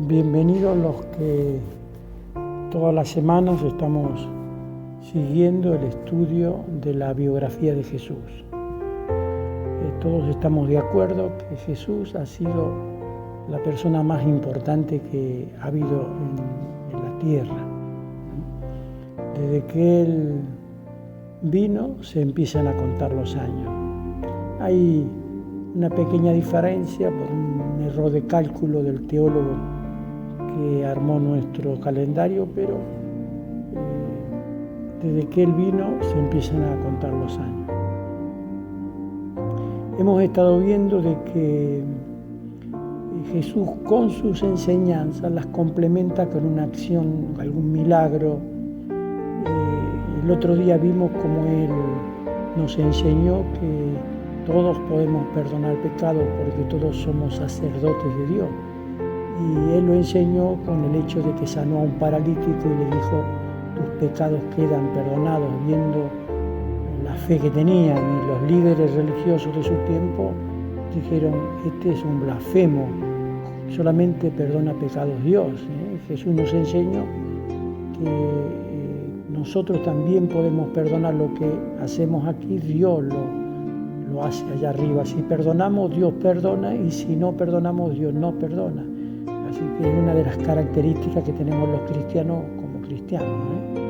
Bienvenidos los que todas las semanas estamos siguiendo el estudio de la biografía de Jesús. Todos estamos de acuerdo que Jesús ha sido la persona más importante que ha habido en la tierra. Desde que Él vino se empiezan a contar los años. Hay una pequeña diferencia por un error de cálculo del teólogo que armó nuestro calendario, pero desde que Él vino se empiezan a contar los años. Hemos estado viendo de que Jesús con sus enseñanzas las complementa con una acción, algún milagro. El otro día vimos cómo Él nos enseñó que todos podemos perdonar pecados porque todos somos sacerdotes de Dios. Y Él lo enseñó con el hecho de que sanó a un paralítico y le dijo: tus pecados quedan perdonados, viendo la fe que tenían. Y los líderes religiosos de su tiempo dijeron: este es un blasfemo, solamente perdona pecados Dios. Jesús nos enseñó que nosotros también podemos perdonar lo que hacemos aquí, Dios lo hace allá arriba. Si perdonamos, Dios perdona, y si no perdonamos, Dios no perdona. Así que es una de las características que tenemos los cristianos como cristianos.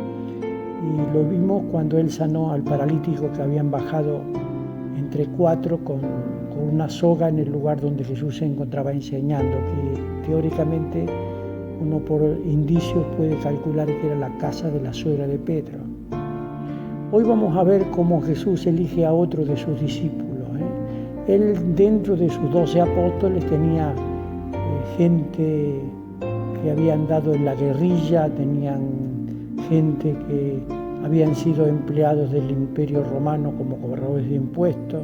Y lo vimos cuando Él sanó al paralítico que habían bajado entre cuatro con una soga en el lugar donde Jesús se encontraba enseñando, que teóricamente uno por indicios puede calcular que era la casa de la suegra de Pedro. Hoy vamos a ver cómo Jesús elige a otro de sus discípulos. Él, dentro de sus 12 apóstoles, tenía gente que había andado en la guerrilla, tenían gente que habían sido empleados del Imperio Romano como cobradores de impuestos,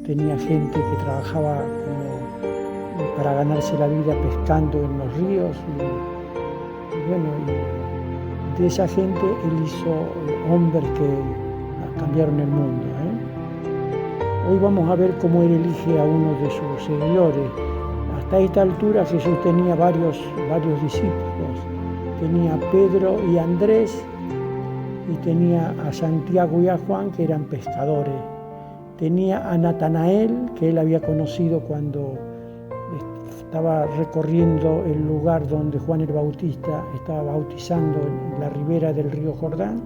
tenía gente que trabajaba para ganarse la vida pescando en los ríos, y de esa gente Él hizo hombres que cambiaron el mundo. Hoy vamos a ver cómo Él elige a uno de sus seguidores. Hasta esta altura Jesús tenía varios discípulos. Tenía a Pedro y a Andrés, y tenía a Santiago y a Juan, que eran pescadores. Tenía a Natanael, que Él había conocido cuando estaba recorriendo el lugar donde Juan el Bautista estaba bautizando en la ribera del río Jordán.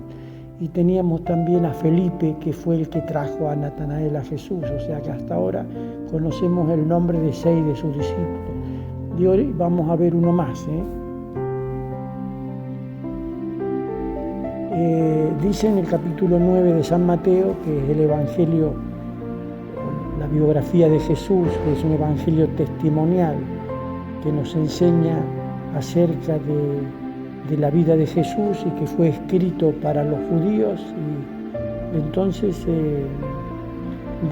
Y teníamos también a Felipe, que fue el que trajo a Natanael a Jesús. O sea que hasta ahora conocemos el nombre de 6 de sus discípulos. Y hoy vamos a ver uno más. Dice en el capítulo 9 de San Mateo, que es el Evangelio, la biografía de Jesús, que es un evangelio testimonial que nos enseña acerca de la vida de Jesús y que fue escrito para los judíos. Y entonces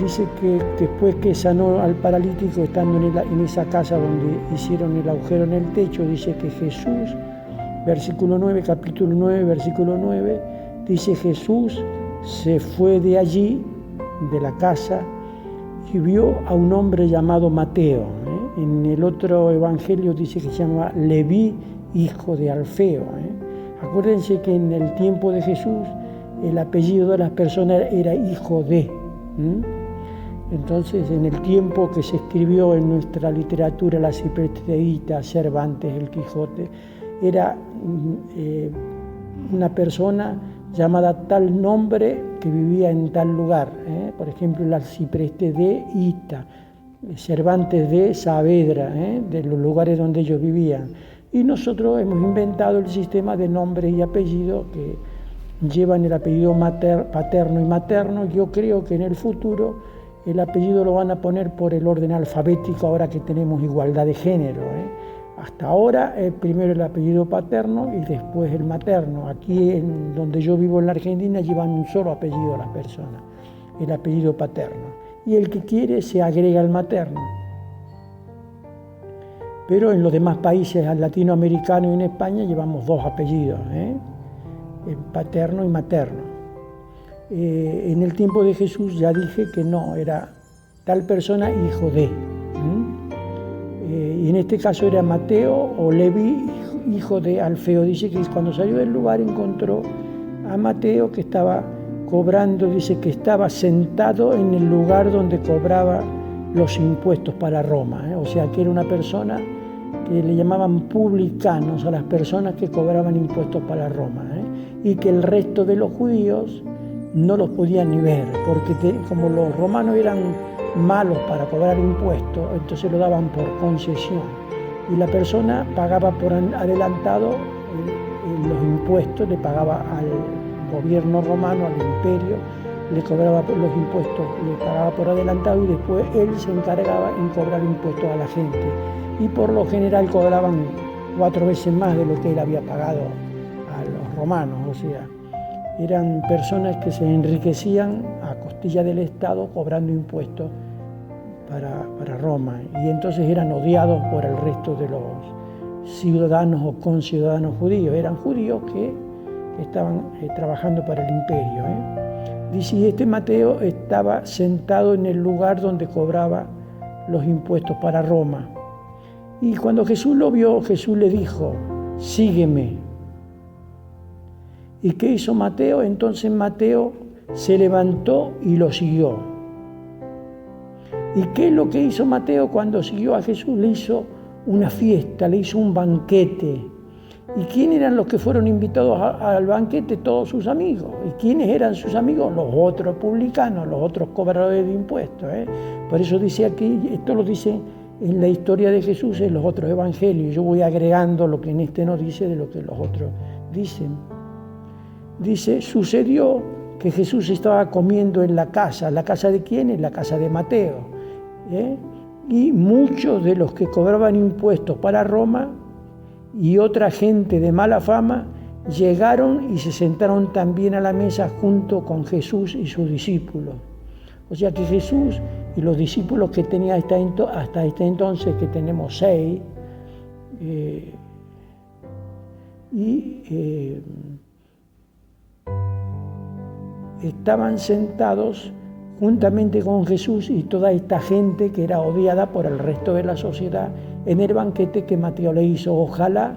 dice que después que sanó al paralítico, estando en esa casa donde hicieron el agujero en el techo, dice que Jesús, versículo 9, capítulo 9, versículo 9, dice: Jesús se fue de allí, de la casa, y vio a un hombre llamado Mateo. En el otro evangelio dice que se llama Leví, hijo de Alfeo. Acuérdense que en el tiempo de Jesús el apellido de las personas era hijo de. Entonces, en el tiempo que se escribió en nuestra literatura la Cipresteíta, Cervantes, el Quijote, era una persona llamada tal nombre que vivía en tal lugar. Por ejemplo, la Cipreste de Ita, Cervantes de Saavedra, de los lugares donde ellos vivían. Y nosotros hemos inventado el sistema de nombres y apellidos que llevan el apellido paterno y materno. Yo creo que en el futuro el apellido lo van a poner por el orden alfabético, ahora que tenemos igualdad de género. Hasta ahora primero el apellido paterno y después el materno. Aquí en donde yo vivo en la Argentina llevan un solo apellido las personas, el apellido paterno. Y el que quiere se agrega el materno. Pero en los demás países latinoamericanos y en España llevamos 2 apellidos, el paterno y materno. En el tiempo de Jesús ya dije que no, era tal persona hijo de. y en este caso era Mateo o Leví, hijo de Alfeo. Dice que cuando salió del lugar encontró a Mateo que estaba cobrando, dice que estaba sentado en el lugar donde cobraba los impuestos para Roma, o sea que era una persona que le llamaban publicanos a las personas que cobraban impuestos para Roma, y que el resto de los judíos no los podían ni ver, porque como los romanos eran malos para cobrar impuestos, entonces lo daban por concesión, y la persona pagaba por adelantado los impuestos, le pagaba al gobierno romano, al imperio, le cobraba los impuestos, le pagaba por adelantado y después él se encargaba en cobrar impuestos a la gente. Y por lo general cobraban 4 veces más de lo que él había pagado a los romanos, o sea, eran personas que se enriquecían a costilla del Estado cobrando impuestos para Roma, y entonces eran odiados por el resto de los ciudadanos o conciudadanos judíos. Eran judíos que estaban trabajando para el imperio. Dice, y este Mateo estaba sentado en el lugar donde cobraba los impuestos para Roma. Y cuando Jesús lo vio, Jesús le dijo, sígueme. ¿Y qué hizo Mateo? Entonces Mateo se levantó y lo siguió. ¿Y qué es lo que hizo Mateo cuando siguió a Jesús? Le hizo una fiesta, le hizo un banquete. ¿Y quiénes eran los que fueron invitados al banquete? Todos sus amigos. ¿Y quiénes eran sus amigos? Los otros publicanos, los otros cobradores de impuestos. Por eso dice aquí, esto lo dice en la historia de Jesús, en los otros evangelios. Yo voy agregando lo que en este no dice de lo que los otros dicen. Dice, sucedió que Jesús estaba comiendo en la casa. ¿La casa de quién? En la casa de Mateo. Y muchos de los que cobraban impuestos para Roma y otra gente de mala fama llegaron y se sentaron también a la mesa junto con Jesús y sus discípulos. O sea que Jesús y los discípulos que tenía hasta este entonces, que tenemos 6, estaban sentados juntamente con Jesús y toda esta gente que era odiada por el resto de la sociedad en el banquete que Mateo le hizo. Ojalá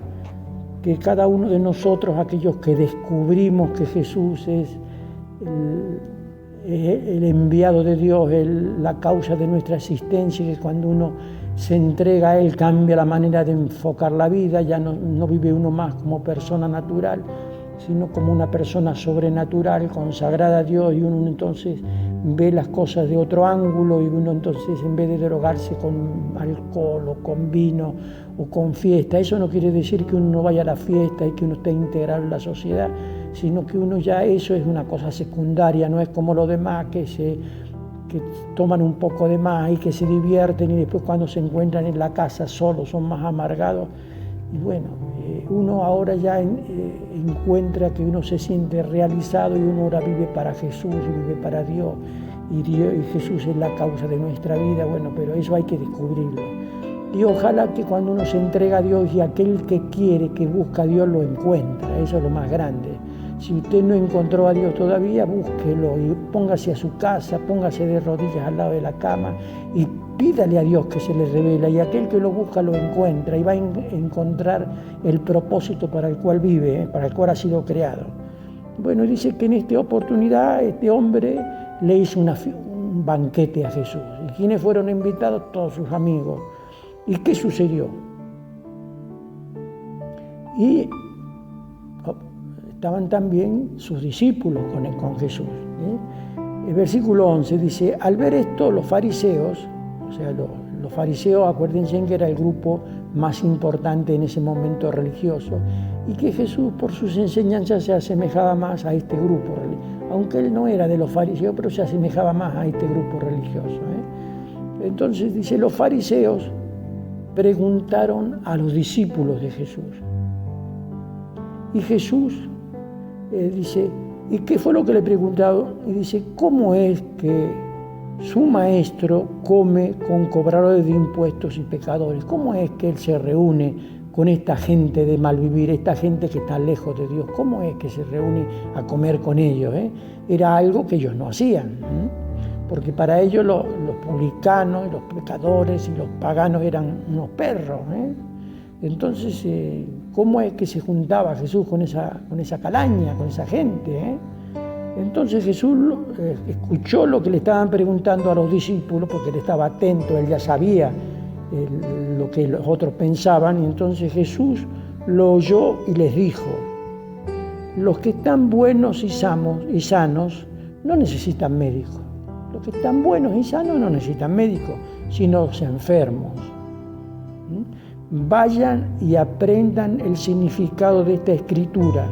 que cada uno de nosotros, aquellos que descubrimos que Jesús es el enviado de Dios, la causa de nuestra existencia, que cuando uno se entrega a Él cambia la manera de enfocar la vida, ya no vive uno más como persona natural, sino como una persona sobrenatural, consagrada a Dios, y uno entonces ve las cosas de otro ángulo, y uno entonces, en vez de drogarse con alcohol o con vino o con fiesta, eso no quiere decir que uno no vaya a la fiesta y que uno esté integrado en la sociedad, sino que uno ya, eso es una cosa secundaria, no es como los demás que toman un poco de más y que se divierten, y después cuando se encuentran en la casa solos son más amargados. Y bueno, uno ahora ya encuentra que uno se siente realizado, y uno ahora vive para Jesús y vive para Dios, y Jesús es la causa de nuestra vida. Bueno, pero eso hay que descubrirlo. Y ojalá que cuando uno se entrega a Dios, y aquel que quiere, que busca a Dios, lo encuentra. Eso es lo más grande. Si usted no encontró a Dios todavía, búsquelo y póngase a su casa, póngase de rodillas al lado de la cama y pídale a Dios que se le revela, y aquel que lo busca lo encuentra, y va a encontrar el propósito para el cual vive, para el cual ha sido creado. Bueno, dice que en esta oportunidad este hombre le hizo un banquete a Jesús. ¿Y quiénes fueron invitados? Todos sus amigos. ¿Y qué sucedió? Y estaban también sus discípulos con Jesús. El versículo 11 dice, al ver esto los fariseos, o sea, los fariseos, acuérdense que era el grupo más importante en ese momento religioso, y que Jesús por sus enseñanzas se asemejaba más a este grupo religioso, aunque él no era de los fariseos, pero se asemejaba más a este grupo religioso. Entonces dice, los fariseos preguntaron a los discípulos de Jesús, y Jesús dice, ¿y qué fue lo que le preguntaron? Y dice, ¿cómo es que su maestro come con cobradores de impuestos y pecadores? ¿Cómo es que él se reúne con esta gente de malvivir, esta gente que está lejos de Dios? ¿Cómo es que se reúne a comer con ellos? Era algo que ellos no hacían, porque para ellos los publicanos y los pecadores y los paganos eran unos perros. Entonces, ¿cómo es que se juntaba Jesús con esa calaña, con esa gente? Entonces Jesús escuchó lo que le estaban preguntando a los discípulos, porque él estaba atento, él ya sabía lo que los otros pensaban, y entonces Jesús lo oyó y les dijo: los que están buenos y sanos no necesitan médicos. Los que están buenos y sanos no necesitan médicos, sino los enfermos. Vayan y aprendan el significado de esta escritura.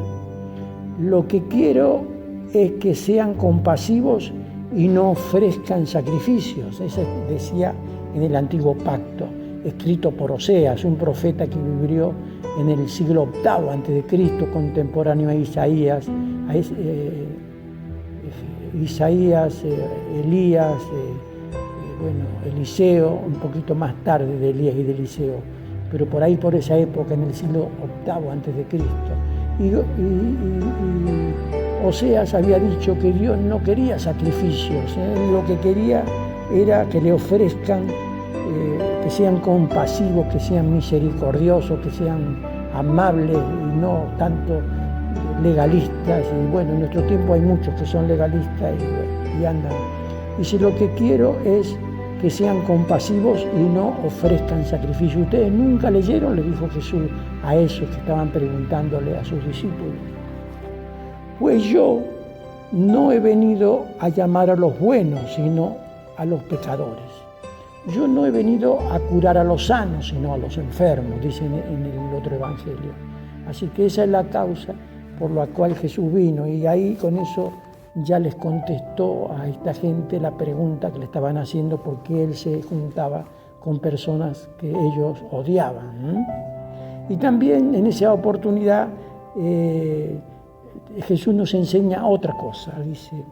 Lo que quiero es que sean compasivos y no ofrezcan sacrificios. Eso decía en el Antiguo Pacto, escrito por Oseas, un profeta que vivió en el siglo VIII a.C., contemporáneo a Isaías, Elías, Eliseo, un poquito más tarde de Elías y de Eliseo, pero por ahí, por esa época, en el siglo VIII a.C. Y Oseas había dicho que Dios no quería sacrificios, lo que quería era que le ofrezcan, que sean compasivos, que sean misericordiosos, que sean amables y no tanto legalistas. Y bueno, en nuestro tiempo hay muchos que son legalistas y andan. Dice: lo que quiero es que sean compasivos y no ofrezcan sacrificio. ¿Ustedes nunca leyeron?, le dijo Jesús a esos que estaban preguntándole a sus discípulos. Pues yo no he venido a llamar a los buenos, sino a los pecadores. Yo no he venido a curar a los sanos, sino a los enfermos, dice en el otro evangelio. Así que esa es la causa por la cual Jesús vino, y ahí con eso ya les contestó a esta gente la pregunta que le estaban haciendo, por qué él se juntaba con personas que ellos odiaban. Y también en esa oportunidad Jesús nos enseña otra cosa. Dice: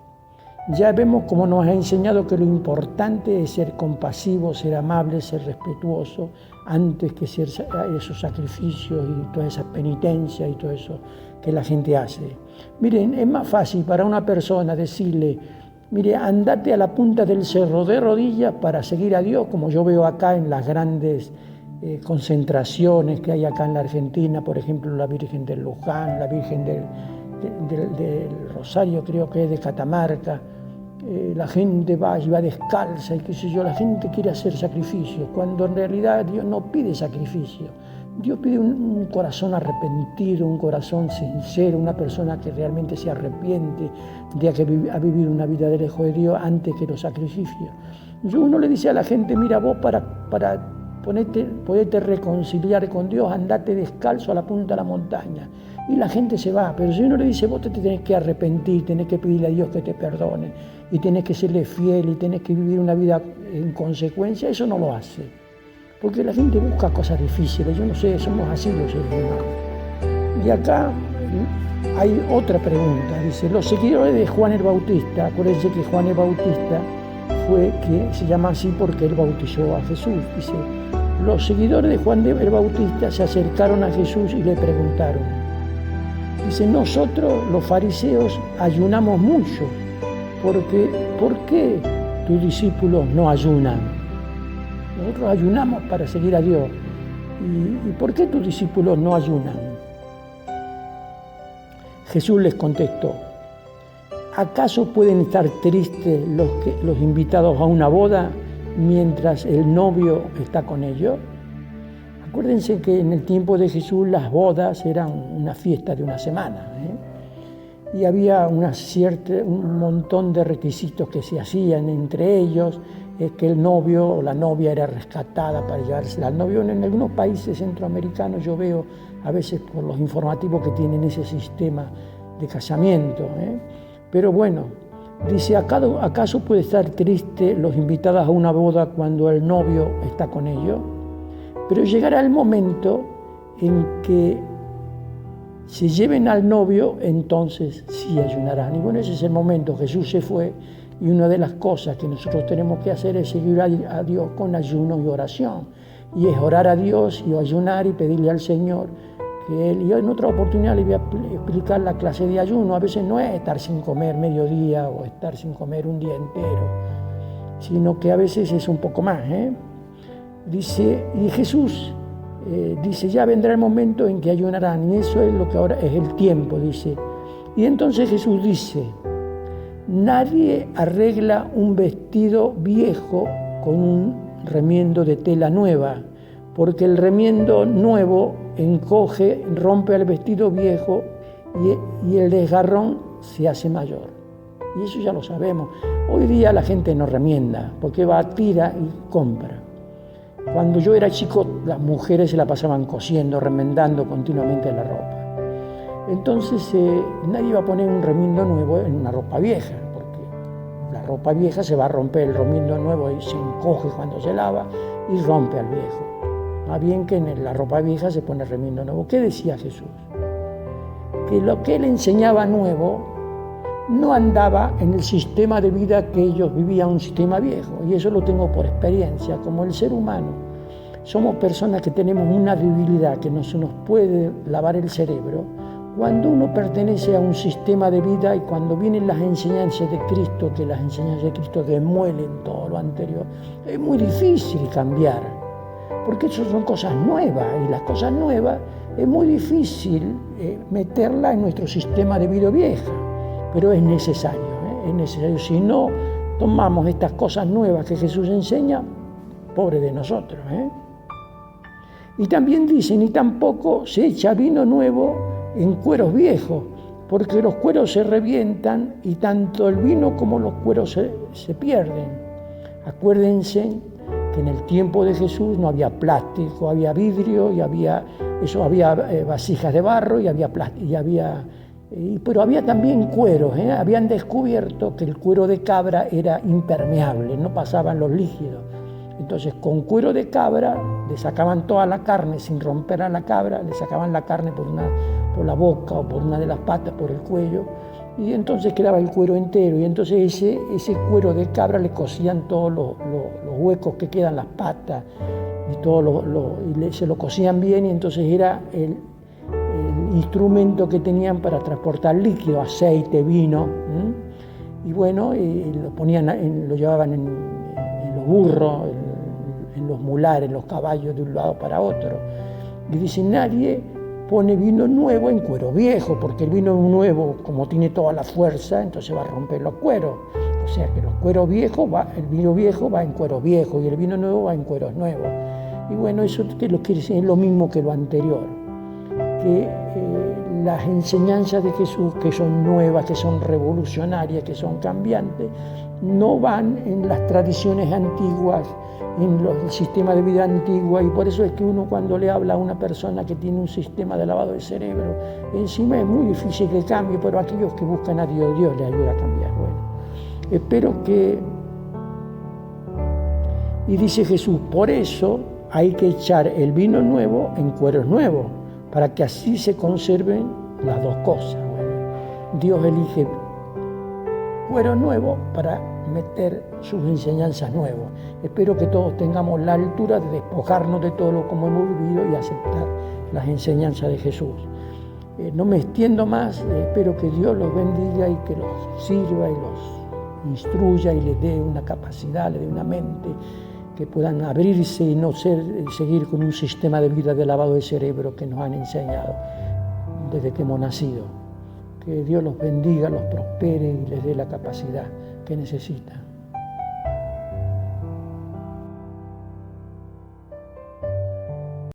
ya vemos cómo nos ha enseñado que lo importante es ser compasivo, ser amable, ser respetuoso, antes que ser esos sacrificios y todas esas penitencias y todo eso que la gente hace. Miren, es más fácil para una persona decirle: mire, andate a la punta del cerro de rodillas para seguir a Dios, como yo veo acá en las grandes concentraciones que hay acá en la Argentina, por ejemplo, la Virgen del Luján, la Virgen del Rosario, creo que es de Catamarca. La gente va y va descalza y qué sé yo, la gente quiere hacer sacrificios, cuando en realidad Dios no pide sacrificio. Dios pide un corazón arrepentido, un corazón sincero, una persona que realmente se arrepiente de que ha vivido una vida de lejos de Dios antes que los sacrificios. Uno le dice a la gente: mira, vos para poderte reconciliar con Dios, andate descalzo a la punta de la montaña. Y la gente se va. Pero si uno le dice: vos te tenés que arrepentir, tenés que pedirle a Dios que te perdone, y tenés que serle fiel, y tenés que vivir una vida en consecuencia, eso no lo hace. Porque la gente busca cosas difíciles, yo no sé, somos así los seres humanos. Y acá hay otra pregunta, dice: los seguidores de Juan el Bautista, acuérdense que Juan el Bautista se llama así porque él bautizó a Jesús. Dice: los seguidores de Juan el Bautista se acercaron a Jesús y le preguntaron. Dice: nosotros los fariseos ayunamos mucho, ¿por qué tus discípulos no ayunan? Nosotros ayunamos para seguir a Dios. ¿Y por qué tus discípulos no ayunan? Jesús les contestó: ¿acaso pueden estar tristes los invitados a una boda mientras el novio está con ellos? Acuérdense que en el tiempo de Jesús las bodas eran una fiesta de una semana, y había un montón de requisitos que se hacían. Entre ellos que el novio o la novia era rescatada para llevársela al novio. En algunos países centroamericanos yo veo a veces por los informativos que tienen ese sistema de casamiento. Pero bueno, dice: ¿acaso puede estar triste los invitados a una boda cuando el novio está con ellos? Pero llegará el momento en que se lleven al novio, entonces sí ayunarán. Y bueno, ese es el momento. Jesús se fue, y una de las cosas que nosotros tenemos que hacer es seguir a Dios con ayuno y oración. Y es orar a Dios y ayunar y pedirle al Señor que Él... Y en otra oportunidad le voy a explicar la clase de ayuno. A veces no es estar sin comer mediodía o estar sin comer un día entero, sino que a veces es un poco más. Dice, y Jesús dice, ya vendrá el momento en que ayunarán, y eso es lo que ahora es el tiempo, dice. Y entonces Jesús dice, nadie arregla un vestido viejo con un remiendo de tela nueva, porque el remiendo nuevo encoge, rompe al vestido viejo y el desgarrón se hace mayor. Y eso ya lo sabemos. Hoy día la gente no remienda, porque va, tira y compra. Cuando yo era chico, las mujeres se la pasaban cosiendo, remendando continuamente la ropa. Entonces nadie iba a poner un remiendo nuevo en una ropa vieja, porque la ropa vieja se va a romper, el remiendo nuevo y se encoge cuando se lava y rompe al viejo. Más bien que en la ropa vieja se pone remiendo nuevo. ¿Qué decía Jesús? Que lo que él enseñaba nuevo no andaba en el sistema de vida que ellos vivían, un sistema viejo. Y eso lo tengo por experiencia. Como el ser humano, somos personas que tenemos una debilidad que no se nos puede lavar el cerebro. Cuando uno pertenece a un sistema de vida y cuando vienen las enseñanzas de Cristo, que las enseñanzas de Cristo demuelen todo lo anterior, es muy difícil cambiar, porque eso son cosas nuevas y las cosas nuevas es muy difícil meterlas en nuestro sistema de vida vieja, pero es necesario. Es necesario. Si no tomamos estas cosas nuevas que Jesús enseña, pobre de nosotros. Y también dicen, y tampoco se echa vino nuevo en cueros viejos, porque los cueros se revientan y tanto el vino como los cueros se pierden. Acuérdense que en el tiempo de Jesús no había plástico, había vidrio y había vasijas de barro y había plástico, pero había también cueros. Habían descubierto que el cuero de cabra era impermeable, no pasaban los líquidos. Entonces con cuero de cabra le sacaban toda la carne sin romper a la cabra, le sacaban la carne por la boca o por una de las patas, por el cuello, y entonces quedaba el cuero entero. Y entonces ese cuero de cabra le cosían todos los huecos que quedan, las patas, y se lo cosían bien, y entonces era el instrumento que tenían para transportar líquido, aceite, vino. Y bueno, lo llevaban en los burros, en los mulares, en los caballos, de un lado para otro. Y dice, nadie pone vino nuevo en cuero viejo, porque el vino nuevo, como tiene toda la fuerza, entonces va a romper los cueros. O sea que el vino viejo va en cuero viejo y el vino nuevo va en cueros nuevos. Y bueno, eso quiere decir es lo mismo que lo anterior, que las enseñanzas de Jesús, que son nuevas, que son revolucionarias, que son cambiantes, no van en las tradiciones antiguas, en el sistema de vida antiguo, y por eso es que uno cuando le habla a una persona que tiene un sistema de lavado de cerebro, encima es muy difícil que cambie, pero aquellos que buscan a Dios, Dios les ayuda a cambiar. Bueno, espero que... Y dice Jesús, por eso hay que echar el vino nuevo en cueros nuevos, para que así se conserven las dos cosas. Bueno, Dios elige cuero nuevo para meter sus enseñanzas nuevas. Espero que todos tengamos la altura de despojarnos de todo lo como hemos vivido y aceptar las enseñanzas de Jesús. No me extiendo más, espero que Dios los bendiga y que los sirva y los instruya y les dé una capacidad, les dé una mente, que puedan abrirse y no seguir con un sistema de vida de lavado de cerebro que nos han enseñado desde que hemos nacido. Que Dios los bendiga, los prospere y les dé la capacidad que necesitan.